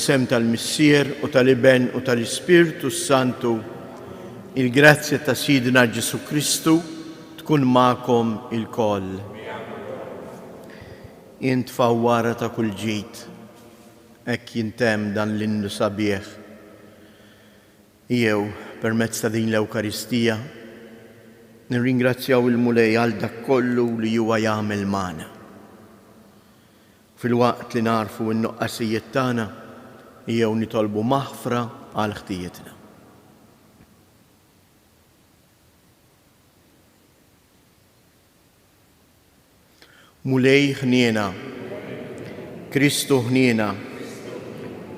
Fl-isem tal-Missier u tal-Iben u tal-Ispirtu Santu, il-grazzja ta' Sidna Ġesu Kristu tkun ma'kom il-koll. Jintfaw wara ta' kull ġid, hekk jintem dan l-innu sabiħ. Jew permezz ta' din l-Ewkaristija nirringrazzjaw il-Mulej għal dak kollu li huwa jagħmel magħna. Fil-waqt li narfu n-nuqqasijiet tagħna jew nitolbu maħfra għal ħtijietna. Mulej ħniena, Kristu ħniena,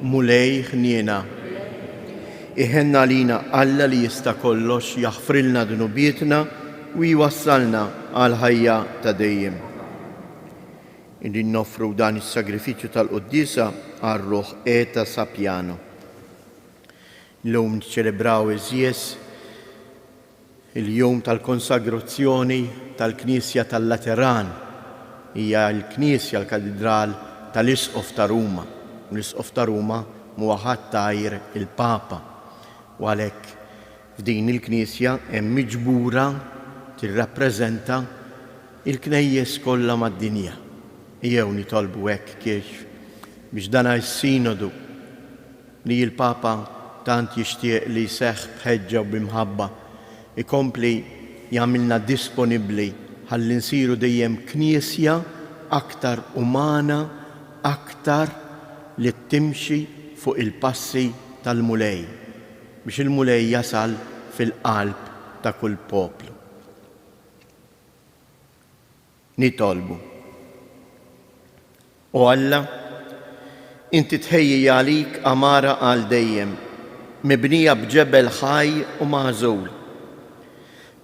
Mulej ħniena. Iħenna lina Alla li jista' kollox jaħfrilna dunubietna u jwassalna għal ħajja ta' dejjem. Illi noffru dan is-sagrifiċċju tal-Qudiesa għar-Ruħ Eta Sapjano. L-lum niċċelebraw iżjes il-jum tal-konsagrazzjoni tal-Knisja tal-Lateran. Hija l-Knisja l-Katedral tal-Isqof ta' Ruma. L-Isqof ta' Ruma huwa ħadd tajr il-Papa. U għalhekk f'din il-Knisja hemm miġbura tirrappreżenta il-knejjes kollha mad-dinja. Jew nitolbu hekk kif biex dan is-sinodu li l-Papa tant jixtieq li jseħħ b'ħeġġa u b'imħabba ikompli jagħmilna disponibbli ħalli nsiru dejjem knisja aktar umana, aktar li timxi fuq il-passi tal-Mulej biex il-Mulej jasal fil-qalb ta' kull poplu. Nitolbu. O Alla, inti tħejji għalik amara għal dejjem, mibnija bġebel ħaj u mażul.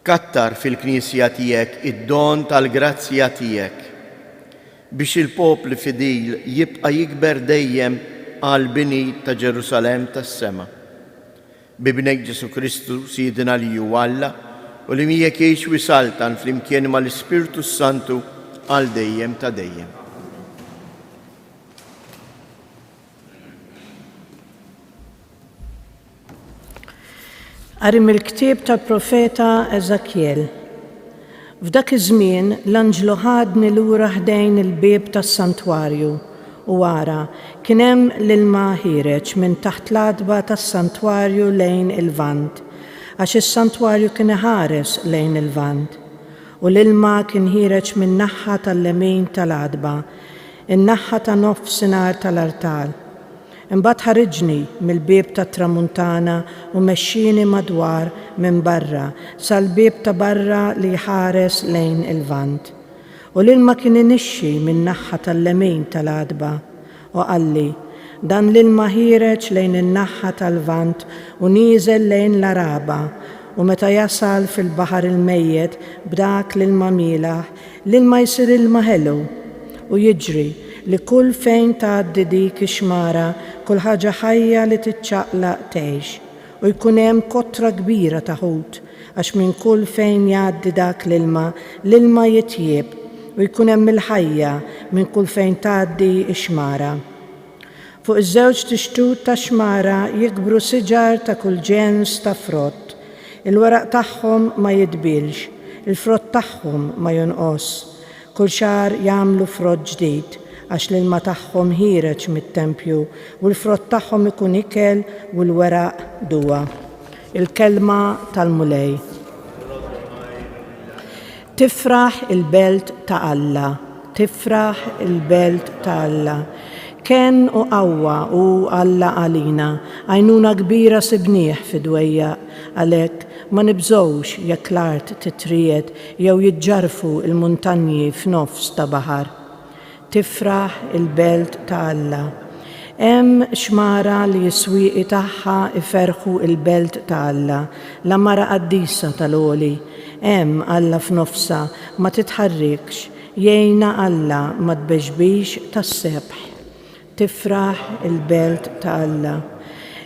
Kattar fil-Knisja tiegħek id-don tal-grazzja tiegħek biex il-poplu fidil jibqa' jikber dejjem għal bini ta' Ġerusalem tas-sema. Bibnek Ġesu Kristu Sidna li hu Alla u li miegħek jgħix wisaltan flimkien mal-Ispirtu Santu għal dejjem ta' dejjem. Qari mill-ktieb tal-profeta Eżakiel. F'dak iż-żmien l-anġlu ħadni lura ħdejn il-bieb tas-santwarju u wara kien hemm l-ilma ħireġ minn taħt l-adba tas-santwarju lejn il-lvant, għax is-santwarju kien iħares lejn il-lvant. U l-ilma kien ħireġ min naħa tal-lemin tal-adba, in-naħa ta' nofsinhar tal-artal. Imbagħad ħareġni mill-bieb tat-tramuntana u mexxieni madwar minn barra sal-bieb ta' barra li ħares lejn il-lvant. U l-ilma kien inixxi min naħa tal-lemin tal-adba u qalli dan l-ilma ħireġ lejn in-naħa tal-lvant u nieżel lejn l-Araba u meta jasal fil-baħar il-mejjed b'dak l-ilma mielaħ, l-ilma jsir ilma ħelu u jiġri li kull fejn tgħaddi dik ix-xmara kull ħaġa ħajja li tiċċaqlaq tgħix u jkun hemm kottra kbira ta' ħut għax minn kull fejn jgħaddi dak l-ilma jitjieb u jkun hemm il-ħajja minn kull fejn tgħaddi x-xmara. Fuq iż-żewġ tixtut ta' xmara jikbru siġar ta' kull ġens ta' frott. Il-weraq tagħhom ma jitbilx, il-frott tagħhom ma jonqos. Kull xahar jagħmlu frott ġdid għax l-ilma tagħhom ħireġ mit-tempju u l-frott tagħhom ikun ikel u l-weraq duwa. Il-kelma tal-Mulej. Tifraħ il-belt ta' Alla, tifraħ il-belt ta' Alla. Ken u qawwa u Alla għalina, għajnuna kbira sibnieh fid-dwejja, għalhekk ma nibżgħux jekk l-art titried jew jiġġarfu il-muntanji f'nofs ta' baħar. Tifraħ il-belt ta' Alla. Hemm xmara li s-swieqi tagħha iferħu il-belt ta' Alla, l-amara qaddisa tal-għoli. Hemm Alla f'nofsa ma titħarrikx, jgħinna Alla ma tbeġbix tas-sebħ. Tifraħ il-belt ta' Alla.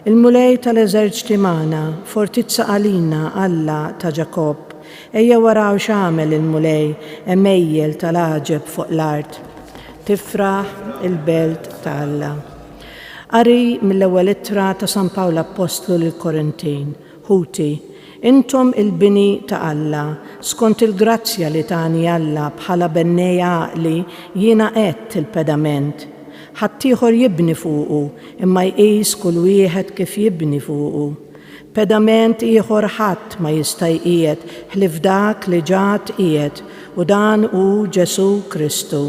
Il-Mulej tal-eżerċiti magħna, fortizza għalina Alla ta' Ġakob. Ejja waraw x'għamel il-Mulej, emejjel tal-għaġeb fuq l-art. Tifraħ il-belt ta' Alla. Qari mill-ewwel ittra ta' San Pawl Apostlu lill-Korintin. Ħuti, intom il-bini ta' Alla, skont il-grazzja li tani Alla bħala bennejja għaqli jiena qed il-pedament. Ħaddieħor jibni fuqu, imma jqis kull wieħed kif jibni fuqu. Pedament ieħor ħadd ma jista' jqiegħed ħlief dak li ġat qiegħed u dan hu Ġesu Kristu.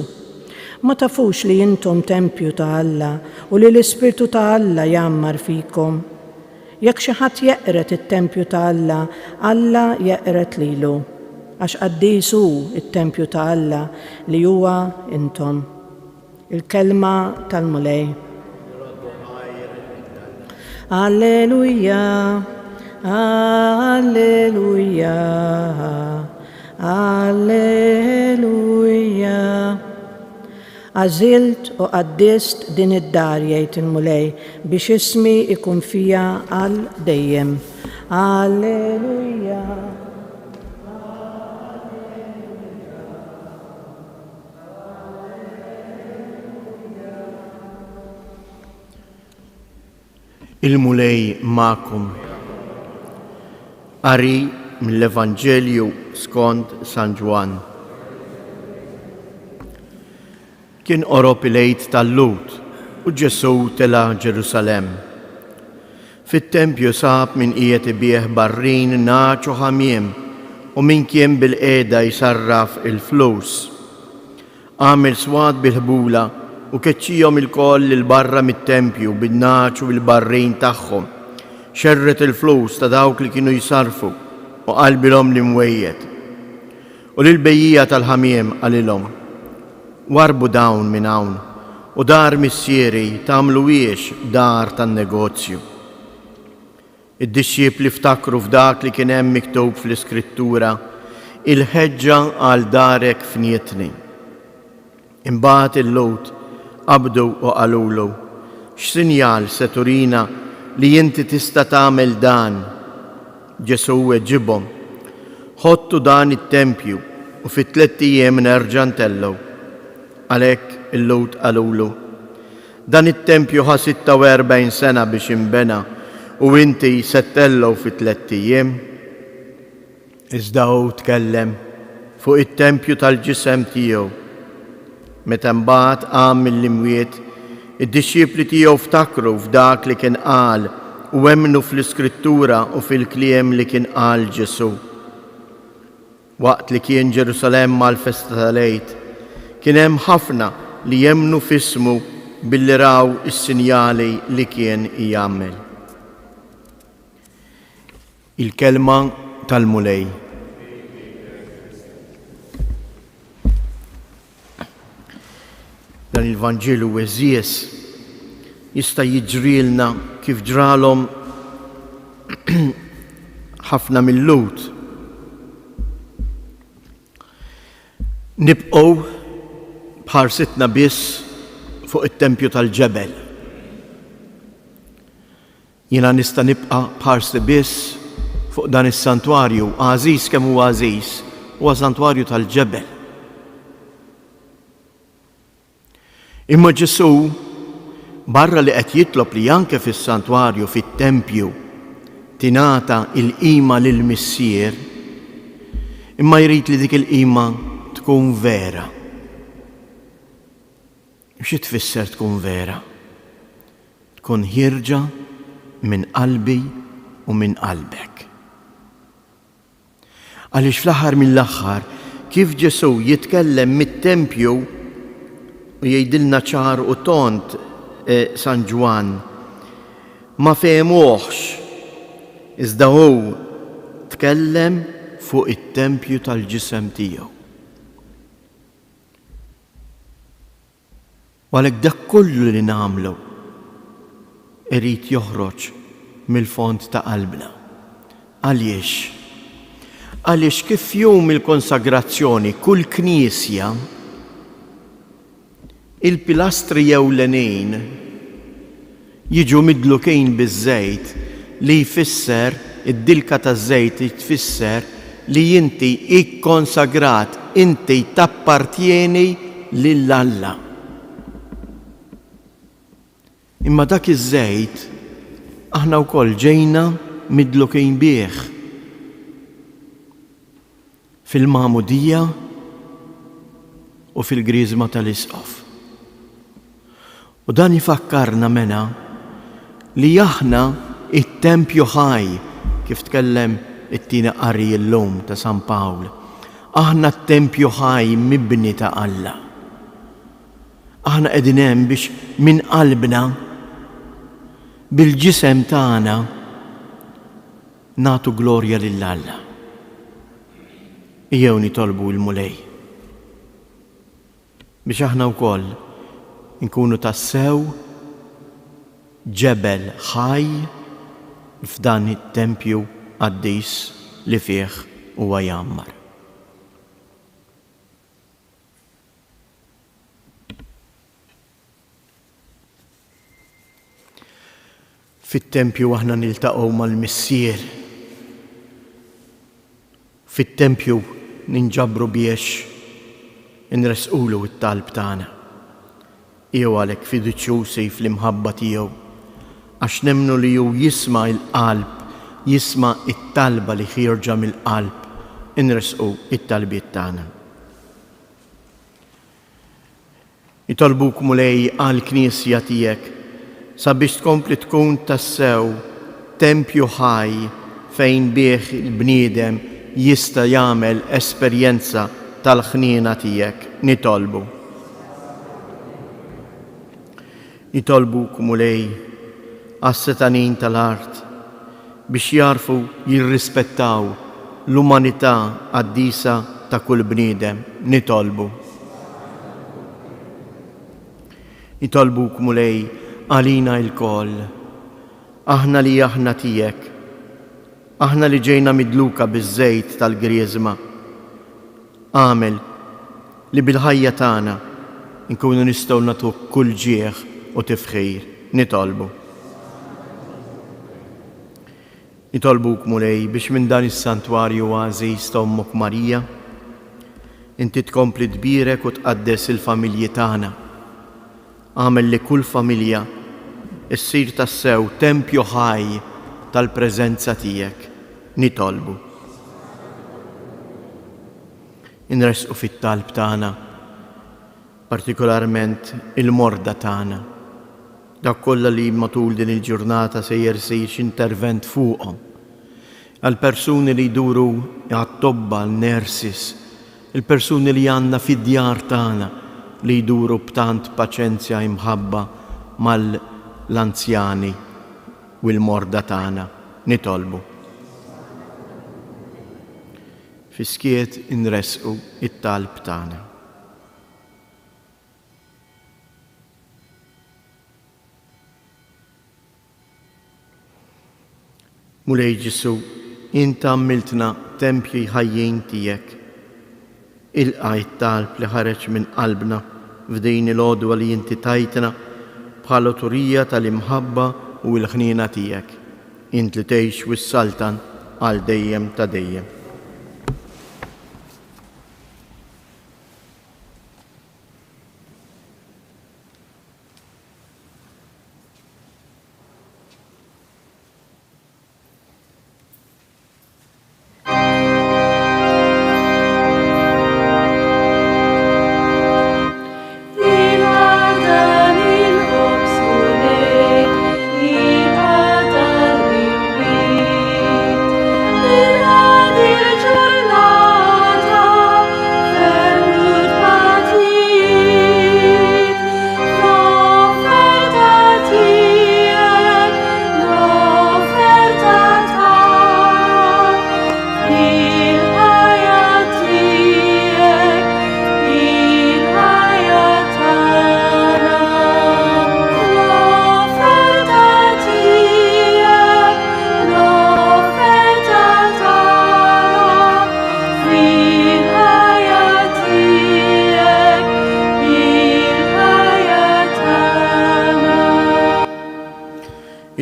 Ma tafux li intom tempju ta' Alla u li l-Ispirtu ta' Alla jammar fikom. Jekk xi ħadd jeqret it-tempju ta' Alla, Alla jeqret lilu, għax qaddies hu it-tempju ta' Alla li huwa intom. Il-kelma tal-mulej. Alleluja, alleluja, alleluja. Għażilt u qaddist din id-dar jgħid il-mulej biex ismi ikun fija għal dejjem. Alleluja. Il-mulej ma'kum. Qari mill-Evanġelju skont San Ġwan. Kien qorob il-għid tal-Lut u Ġesu tela Ġerusalem. Fit-tempju sab min qiegħed ibieħ barrin naċ u ħamiem u min kien bil-qiegħda jsarraf il-flus. Għamel swad bil-ħbula u keċċihom il-koll il-barra mit-tempju bin-naċ u bil-barrin tagħhom. Xerret il-flus ta' dawk li kienu jsarfu u qalbilhom li mwejjed. U lil-bejjija tal-ħamiem qalilhom: warbu dawn minn hawn u dar missieri tagħmluhiex dar tan-negozju. Id-dixxiepli ftakru f'dak li kien hemm miktub fl-Iskrittura: il-ħeġġa għal darek fnietni. Imbagħad il-Lut qabdu u qalulu: x'sinjal se turina li inti tista' tagħmel dan? Ġesu weġġibhom: ħodtu dan it-tempju u fit-3 ijiem nerġa' ntellgħu. Għalhekk il-Lut qalulu: dan it-tempju ħa 46 sena biex inbena u inti se ttellgħu fit-3 ijiem? Iżda hu tkellem fuq it-tempju tal-ġisem tiegħu. Meta mbagħad qam mill-imwiet, id-dixxiepli tiegħu ftakru f'dak li kien qal u emmnu fl-Iskrittura u fil-kliem li kien qal Ġesu. Waqt li kien Ġerusalem mal-festa tal-Għid, kien hemm ħafna li jemmnu f'ismu billi raw is-sinjali li kien jagħmel. Il-kelma tal-mulej. Dan il-Vanġelu eżies jista' jiġrilna kif ġralhom ħafna mill-Lut. Nibqgħu bħarsitna biss fuq it-tempju tal-ġebel. Jiena nista' nibqa' bħarsi biss fuq dan is-santwarju għażiż kemm huwa għażiż, huwa santwarju tal-ġebel. Imma Ġesu barra li qed jitlob li anke fis-santwarju fit-tempju tingħata il-qima lill-missier, imma jrid li dik il-qima tkun vera. Xi tfisser tkun vera? Tkun ħirġa minn qalbi u minn qalbek. Għaliex fl-aħħar mill-aħħar kif Ġesu jitkellem mit-tempju u jgħidilna ċar u tont San Ġwan ma fehmuhx, iżda hu tkellem fuq it-tempju tal-ġisem tiegħu. Għalhekk dak kollu li nagħmlu irid joħroġ mill-fond ta' qalbna. Għaliex? Għaliex kif jum il-konsagrazzjoni kull knisja il-pilastri ewlenin jiġu midlukejn biż-żejt li jfisser id-dilka taż-żejt tfisser li inti ikkonsagrat, inti tappartjeni lill-Alla. Imma dak iż-żejt aħna wkoll ġejna midlukin bih fil-magħmudija u fil-griżma tal-isqof. U dan ifakkarna mena li aħna it-Tempju ħaj kif tkellem it-tieni qari llum ta' San Pawl. Aħna t-Tempju ħaj mibni ta' Alla. Aħna qegħdin hemm biex minn qalbna bil-ġisem tagħna nagħtu glorja lil Alla. Ejjew nitolbu l-mulej biex aħna wkoll nkunu tassew ġebel ħaj f'dan it-tempju qaddis li fih huwa jammar. Fit-tempju aħna niltaqgħu mal-Missier. Fit-tempju ninġabru biex inresqulu t-talb tagħna. Jew għalhekk fiduċjużi fl-imħabba tiegħu għax nemmnu li hu jisma' l-qalb, jisma' it-talba li ħirġa mill-qalb inresqu it-talbiet tagħna. Nitolbuk mulej għall-Knisja tiegħek sabiex tkompli tkun tassew tempju ħaj fejn bih il-bniedem jista' jagħmel esperjenza tal-ħniena tiegħek. Nitolbuk mulej għas-setanin tal-art biex jarfu jirrispettaw l-umanità qaddisa ta' kull bniedem. Nitolbuk mulej għalina il-koll, aħna li aħna tiegħek, aħna li ġejna midluka biż-żejt tal-griżma. Għamel li bil-ħajja tagħna nkunu nistgħu nagħtuk kull ġieħ u tifħir. Nitolbuk mulej biex minn dan is-santwarju għażiż ta' Ommok Marija inti tkompli tbierek u tqaddes il-familji tagħna. Għamel li kull familja issir tassew tempju ħaj tal-preżenza tiegħek. Inresqu fit-talb tagħna partikolarment il-morda tagħna. Dak kollha li matul din il-ġurnata se jersir intervent fuqhom. Għal-persuni li jduru għat-tobba, l-nersis, il-persuni li għandna fid-djar tagħna li jduru b'tant paċenzja imħabba mal-anzjani u l-morda tagħna. Nitolbu. Fiskiet inresqu it-talb tagħna. Mulej Ġisu, inta għamiltna tempji ħajjin tiegħek. Ilqa' it-talb li ħareġ minn qalbna f'din il-għodwa li inti tajtna bħala turija tal-imħabba u l-ħniena tiegħek. Int li tgħix wis-saltan għal dejjem ta' dejjem.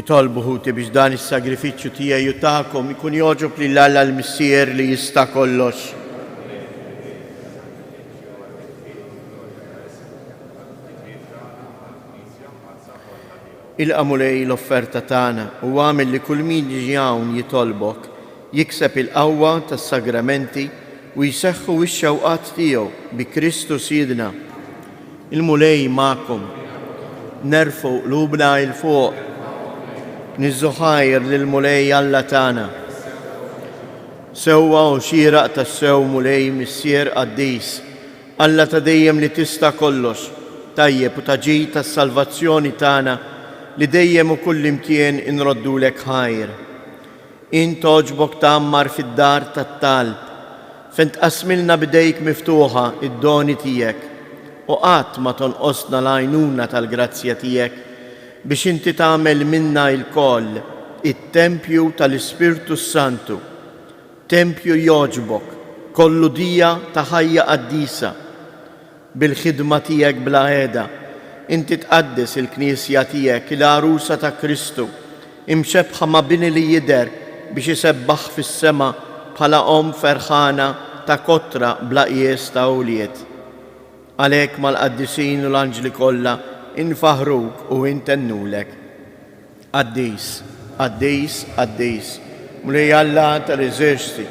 Nitolbu ħuti biex dan is-sagrifiċċju tiegħi u tagħkom ikun jogħġob lil Alla l-Missier li jista' kollox. Il-qamulej l-offerta tagħna u għamel li kull min jiġi hawn jitolbok jikseb il-qawwa tas-sagramenti u jseħħu x-xewqat tiegħu bi Kristu Sidna. Il-mulej magħkom, nerfu qlubna il fuq, niżżuħajr lill-mulej Alla tagħna. Sewwa u xieraq tas-sew mulej missier qaddis, Alla ta' dejjem li tista' kollox, tajjeb u taġid tas-salvazzjoni tagħna li dejjem u kull imkien inroddulek ħajr. Int toġbok tagħmmar fid-dar tat-talb, fejn tqasmilna b'idejk miftuħa id-doni tiegħek u qatt ma tonqosna l-għajnuna tal-grazzja tiegħek biex inti tagħmel minna l-koll it-tempju tal-Ispirtu Santu, tempju joġbok, kollu dija ta' ħajja qaddisa. Bil-ħidma tiegħek bla qiegħda, inti tqaddis il-Knisja tiegħek il-għarusa ta' Kristu, imxebħa ma' bini li jidher biex isebbaħ fis-sema bħala ferħana ta' kotra bla qies ta' uliet. Għalhekk mal-qaddisin u l-anġli kollha infaħruk u intennulek. Qaddis, qaddis, qaddis, mulej Alla tal-eżerċiti,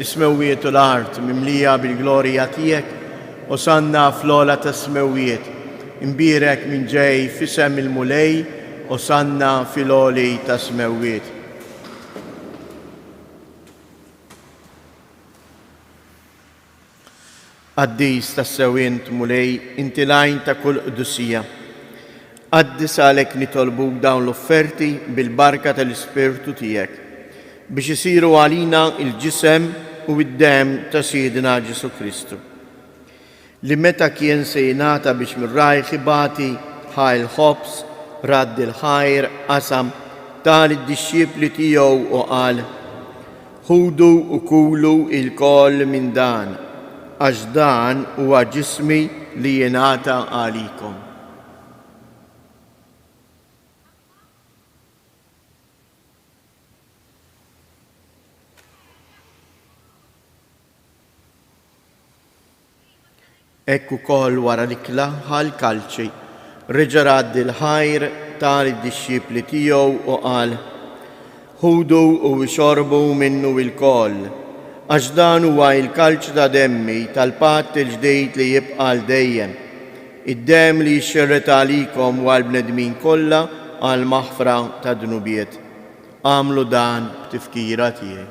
is-smewwiet u l-art mimlija bil-glorja tiegħek, Osanna fl-ola ta' smewwiet, imbirek minn ġej fisem il-mulej, Osanna fil-oli ta' smewwiet. Qaddis ta' sewint mulej, inti lajn ta' kull qdusija. Qaddis għalek nitolbuk dawn l-offerti bil-barka tal-Ispirtu tiegħek biex isiru għalina il-ġisem u id-dem ta' Sidna Ġesu Kristu. Li meta kien se jingħata biex mir-rajħ ibati ħaj il-ħobs, radd il-ħajr, qasam tal id-dixxiepli tiegħu u qal: ħudu u kulu il-koll minn dan, għax dan huwa ġismi li jingħata għalikom. Ekku kol wara l-ikla ħal-kalċi, reġa' radd il-ħajr tal-dixxiepli tiegħu u qal: ħudu u xorbu minnu il-koll, għax dan huwa il-kalċ ta' demmi tal-patt il-ġdejд li jibqa' dejjem, id-demm li jxerret għalikom u għall-bnedmin kollha għal maħfra ta' dnubiet. Għamlu dan b'tifkira tiegħi.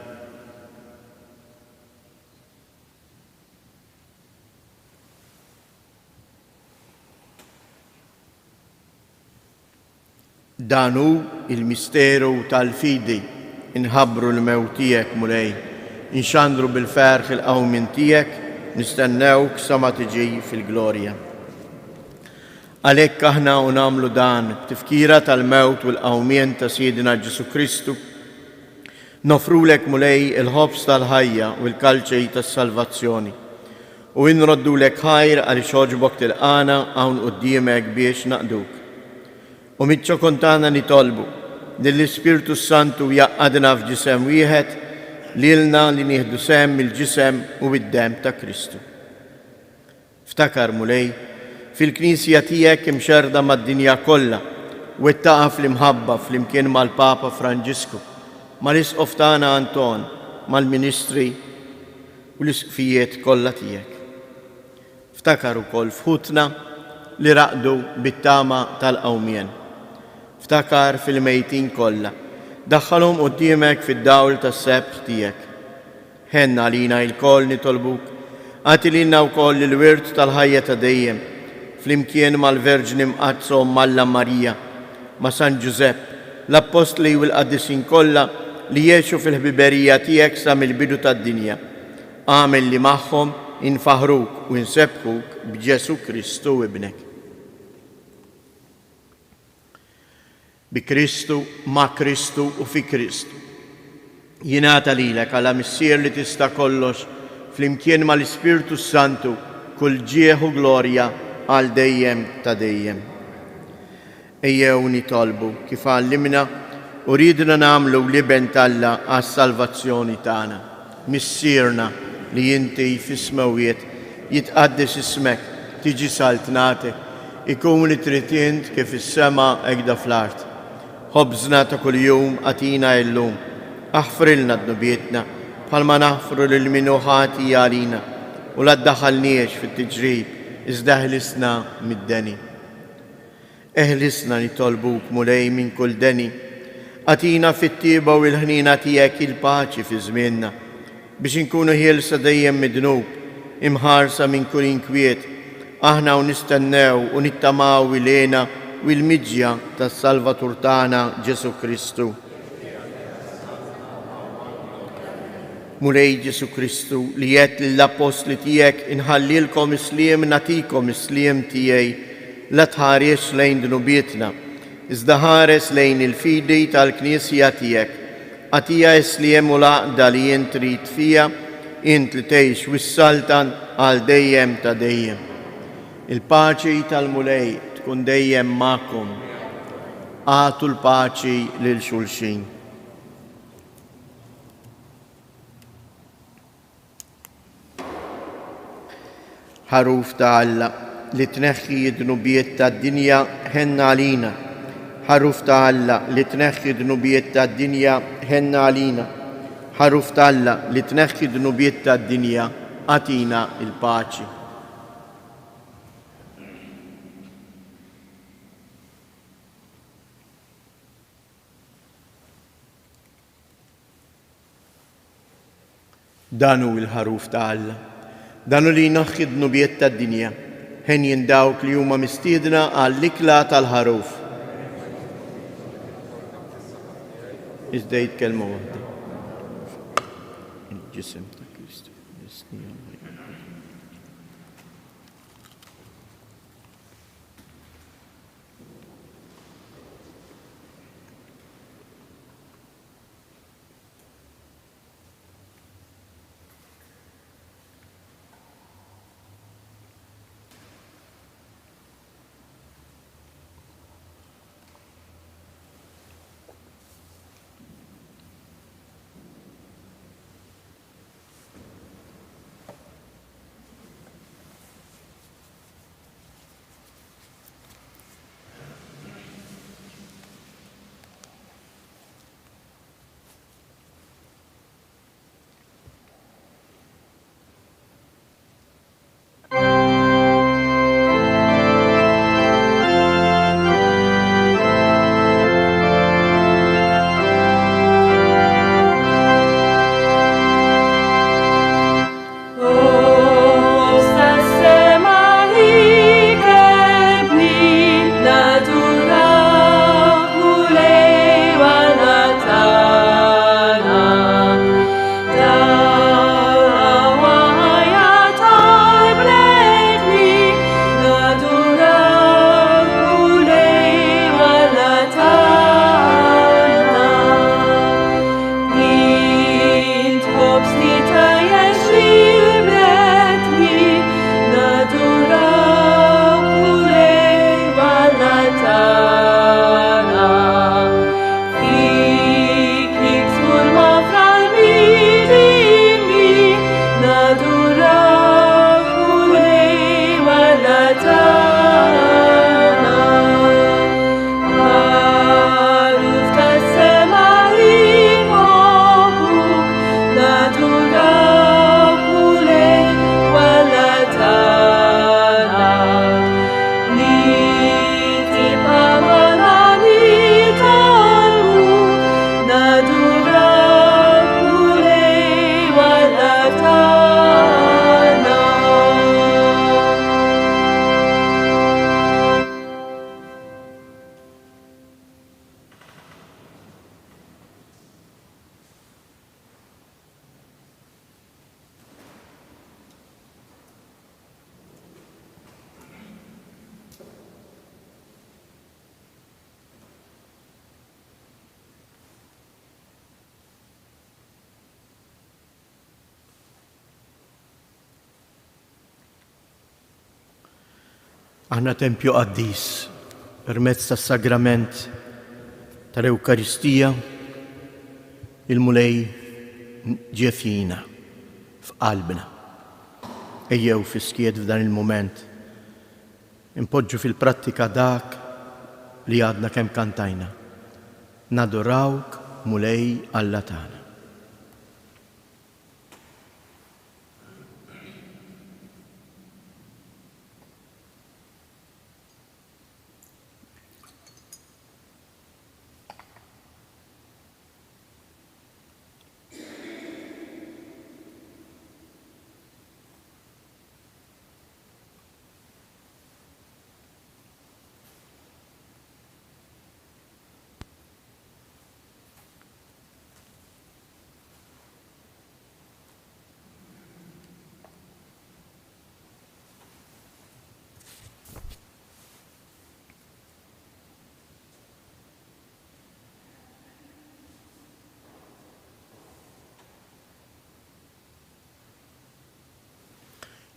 Danu il-misteru tal-fidi, inħabbru l-mewt tiegħek mulej, inxandru bil-ferħ il-qawmin tiegħek, nistennewk sa ma tiġi fil-glorja. Għalhekk aħna u nagħmlu dan b'tifkira tal-mewt u l-qawmien ta' Sidna Ġesu Kristu, nofrulek mulej il-ħobs tal-ħajja u l-kalċej tas-salvazzjoni u nroddulek ħajr għaliex oġbok tilqana hawn quddiemek biex naqduk. U mitċo kontana nitolbu lill-Ispirtu Santu jaqqadna f'ġisem wieħed lilna li nieħdu sem il-ġisem u id-dem ta' Kristu. Ftakar mulej, fil-Knisja tiegħek imxerda mad-dinja kollha u ittaqa' fl-imħabba flimkien mal-Papa Franġisku, mal-Isqof tagħna Anton, mal-Ministri u l-isqfijiet kollha tiegħek. Ftakar ukoll f'ħutna li raqdu bit-tama tal-qawmien. Ftakar fil-mejtin kollha, daħħalhom quddiemek fid-dawl tas-sebħ tiegħek. Ħenna lina l-koll nitolbuk, għati lilna wkoll il-wirt tal-ħajja ta' dejjem, flimkien mal-Verġni mqazzhom Malla Marija, ma' San Ġusepp, l-Apostli u l-Qaddisin kollha li jgħixu fil-ħbiberija tiegħek sa mill-bidu tad-dinja. Għamel li magħhom infaħruk u nsebħuk b'Ġesu Kristu ibnek. Bi Kristu, ma' Kristu u fi Kristu. Jingħata lilek għala missier li tista' kollox flimkien mal-Ispirtu Santu kull ġieħ u glorja għal dejjem ta' dejjem. Ejjew nitolbu kif għallimna u ridna nagħmlu liben Alla għas-salvazzjoni tagħna. Missierna li inti fis-smewwiet jitqaddis ismek, tiġi saltnatek, ikun li trid int kif is-sema hekk fl-art. ħobżna ta' kuljum atina illum, aħfrilna d-nubietna, bħalma naħfru lil-minuħati għalina, u la ddaħħalniex fit-tiġrib, iżda ħlisna mid-deni. Eħlisna nitolbuk mulej minn kull deni, atina fit-tieba u l-ħnina tiegħek il-paċi fi żmienna, biex inkunu ħielsa dejjem mid-dnub, imħarsa minn kull inkwiet, aħna u nistennew u nittamaw ilena u l-miġja tas-Salvatur tagħna Ġesu Kristu. Mulej Ġesu Kristu li jett l-apostli tiegħek inħallilkom isliem natikom isliem tiegħi, la tħares lejn dnubietna, iżda ħares lejn il-fidi tal-Knisja tiegħek. Għatija isliem u laqda li jien trid fija, int li tgħix wissaltan għal dejjem ta' dejjem. Il-paċi tal-mulej tkun dejjem magħkom. Għatu l-paċi lil xulxin. Ħaruf ta' Alla li tneħħi d-dnubiet tad-dinja ħenna għalina. Ħaruf ta' Alla li tneħħi d-dnubiet tad-dinja ħenna għalina. Ħaruf ta' Alla li tneħħi d-dnubiet tad-dinja atina il-paċi. Danu il-ħaruf ta' Alla. Danu li jnaħħi d-dnubiet tad-dinja, ħen jindawk li huma mistiedna għall-ikla tal-ħaruf. Iżda jitkellmu waħda. Il-ġisem ta' Kristu. Aħna tempju qaddis permezz tas-sagrament tal-Ewkaristija, il-mulej ġie fina f'qalbna. Ejjew fiskiet f'dan il-mument impoġġu fil-prattika dak li għadna kemm kantajna. nadurawk mulej Alla tagħna.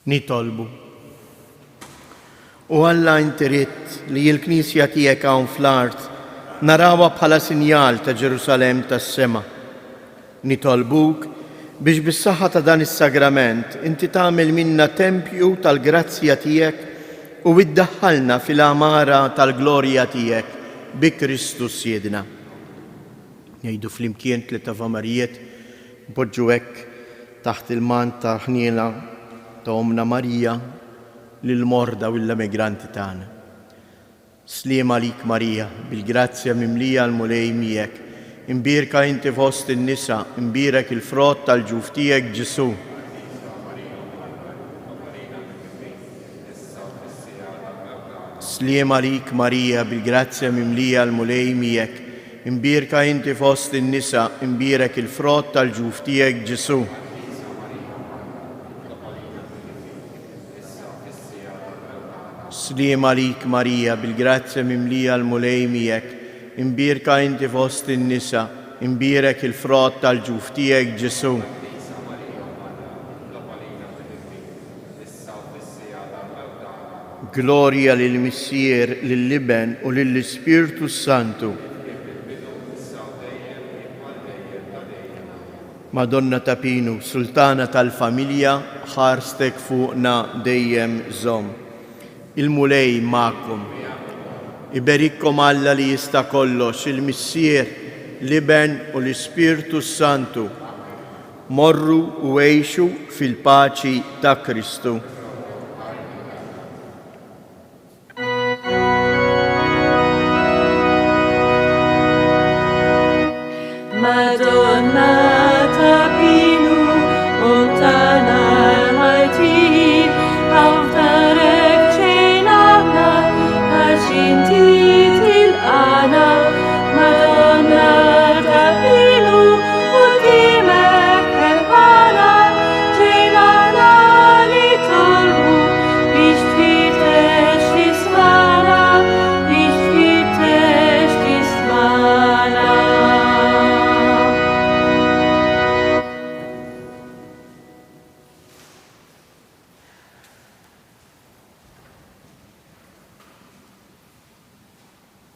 Nitolbu. U Alla inti ridt li l-Knisja tiegħek hawn fl-art narawha bħala sinjal ta' Ġerusalemm tas-sema. Nitolbuk biex bis-saħħa ta' dan is-sagrament inti tagħmel minna tempju tal-grazzja tiegħek u iddaħħalna fil-amara tal-glorja tiegħek bi Kristus Siedna. Ngħidu flimkien tliet avamarijiet poġġu hekk taħt il-mant ta' ħniela ta' Omna Marija lill-morda u l-emigranti tagħna. Sliem għalik Marija, bil-grazzja mimlija l-mulej miegħek, imbirka inti fost in-nisa, imbirek il-frott tal-ġuf tiegħek Ġesu. Sliem għalik Marija, bil-grazzja mimlija l-mulej miegħek, imbirka inti fost in-nisa, imbirek il-frott tal-ġuf tiegħek Ġesu. Sliem għalik Marija, bil-grazzja mimlija l-mulej miegħek, imbirka inti fost in-nisa, imbirek il-frott tal-ġuf tiegħek Ġesu. Glorja lill-Missier, lill-Liben u lill-Ispirtu Santu. Madonna ta' Pinu, Sultana tal-Familja, ħarstek fuqna dejjem żomm. Il-mulej ma'kom. Iberikkom Alla li jista' kollox, il-Missier, Liben u l-Ispirtu Santu. Morru u għejxu fil-paċi ta' Kristu.